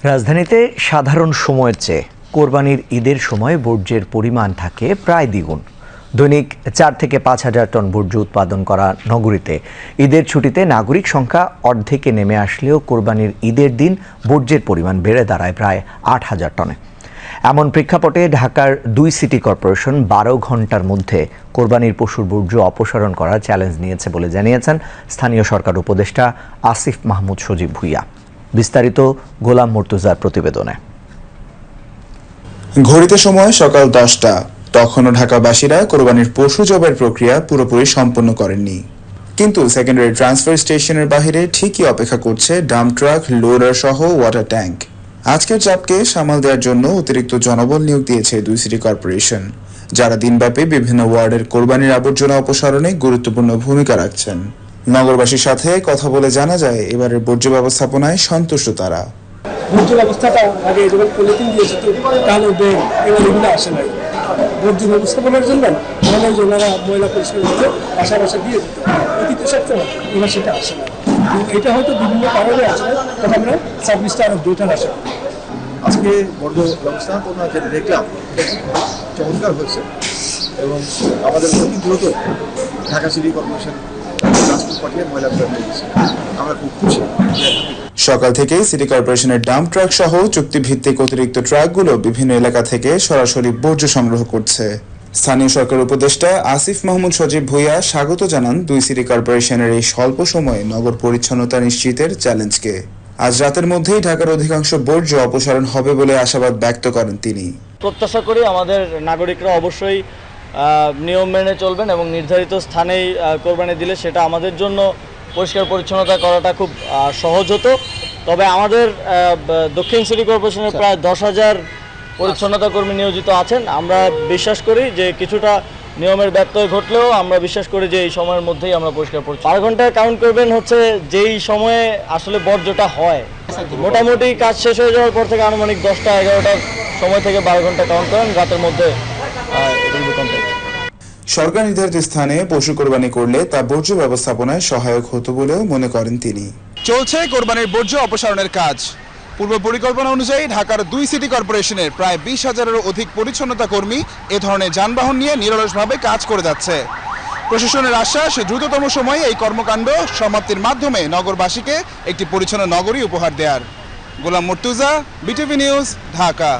রাজধানীতে সাধারণ সময়ের চেয়ে কোরবানির ঈদের সময় বর্জ্যের পরিমাণ থাকে প্রায় দ্বিগুণ। দৈনিক 4 থেকে 5 হাজার টন বর্জ্য উৎপাদন করা নগরীতে ঈদের ছুটিতে নাগরিক সংখ্যা অর্ধেকে নেমে আসলেও কোরবানির ঈদের দিন বর্জ্যের পরিমাণ বেড়ে দাঁড়ায় প্রায় 8,000 টনে। এমন প্রেক্ষাপটে ঢাকার 2 সিটি কর্পোরেশন 12 ঘন্টার মধ্যে কোরবানির পশুর বর্জ্য অপসারণ করার চ্যালেঞ্জ নিয়েছে বলে জানিয়েছেন স্থানীয় সরকার উপদেষ্টা আসিফ মাহমুদ সজীব ভুঁইয়া। বিস্তারিত গোলাম মুর্তুজার প্রতিবেদনে। ঘড়িতে সময় সকাল 10টা। তখনও ঢাকাবাসীরা কোরবানির পশু জবাইয়ের প্রক্রিয়া পুরোপুরি সম্পন্ন করেননি, কিন্তু সেকেন্ডারি ট্রান্সফার স্টেশনের বাইরে ঠিকই অপেক্ষা করছে ডাম্প ট্রাক, লোডার সহ ওয়াটার ট্যাঙ্ক। আজকের চাপকে সামাল দেওয়ার জন্য অতিরিক্ত জনবল নিয়োগ দিয়েছে 2 সিটি কর্পোরেশন, যারা দিনব্যাপী বিভিন্ন ওয়ার্ডের কোরবানির আবর্জনা অপসারণে গুরুত্বপূর্ণ ভূমিকা রাখছেন। নগরবাসীর সাথে কথা বলে জানা যায়, এবারের বর্জ্য ব্যবস্থাপনায় সন্তুষ্ট তারা। বর্জ্য ব্যবস্থাটা আগে যখন পলিথিন দিয়েছে তো কালো ব্যাগ এবার এগুলো আসে নাই। বর্জ্য ব্যবস্থাপনার জন্য আমাদের জনেরা ময়লা পরিষ্কার করতে বাসা বাসা দিয়ে দিত, অতীতে সবসময় এবার সেটা আসে না। এটা হয়তো বিভিন্ন কারণে আসে না, তখন আমরা সার্ভিসটা আরো বেটার আসে। আজকে বর্জ্য ব্যবস্থাপনা যেটা দেখলাম চমৎকার হয়েছে এবং আমাদের অতি দ্রুত ঢাকা সিটি কর্পোরেশন পাঠিয়ে ময়লা ফেরত দিয়েছে। আমরা খুব খুশি। সকাল থেকেই সিটি কর্পোরেশনের ডাম্প ট্রাক সহ চুক্তিভিত্তিক অতিরিক্ত ট্রাকগুলো বিভিন্ন এলাকা থেকে সরাসরি বর্জ্য সংগ্রহ করছে। স্থানীয় সরকার উপদেষ্টা আসিফ মাহমুদ সজীব ভুঁইয়া স্বাগত জানান 2 সিটি কর্পোরেশনের এই স্বল্প সময়ে নগর পরিচ্ছন্নতা নিশ্চিতের চ্যালেঞ্জকে। আজ রাতের মধ্যেই ঢাকার অধিকাংশ বর্জ্য অপসারণ হবে বলে আশাবাদ ব্যক্ত করেন তিনি। প্রত্যাশা করি আমাদের নাগরিকরা অবশ্যই নিয়ম মেনে চলবেন এবং নির্ধারিত স্থানেই কোরবানি দিলে সেটা আমাদের জন্য পরিষ্কার পরিচ্ছন্নতা করাটা খুব সহজ হতো। তবে আমাদের দক্ষিণ সিটি কর্পোরেশনের প্রায় 10,000 পরিচ্ছন্নতা কর্মী নিয়োজিত আছেন। আমরা বিশ্বাস করি যে কিছুটা নিয়মের ব্যত্যয় ঘটলেও আমরা বিশ্বাস করি যে এই সময়ের মধ্যেই আমরা পরিষ্কার পরিচ্ছন্ন। 12 ঘন্টায় কাউন্ট করবেন হচ্ছে যেই সময়ে আসলে বর্জ্যটা হয়। মোটামুটি কাজ শেষ হয়ে যাওয়ার পর থেকে আনুমানিক 10টা-11টার সময় থেকে 12 ঘন্টা কাউন্ট করেন, রাতের মধ্যে সরকার নির্ধারিত স্থানে পশু কোরবানি করলে তা বর্জ্য ব্যবস্থাপনায় সহায়ক হতো বলেও মনে করেন তিনি। চলছে কোরবানির বর্জ্য অপসারণের কাজ। পূর্ব পরিকল্পনা অনুযায়ী ঢাকার 2 সিটি কর্পোরেশনের প্রায় 20,000-এরও অধিক পরিচ্ছন্নতা কর্মী এ ধরনের যানবাহন নিয়ে নিরলসভাবে কাজ করে যাচ্ছে। প্রশাসনের আশ্বাস, দ্রুততম সময়ে এই কর্মকাণ্ড সমাপ্তির মাধ্যমে নগরবাসীকে একটি পরিচ্ছন্ন নগরী উপহার দেওয়ার। গোলাম মুর্তুজা, বিটিভি নিউজ, ঢাকা।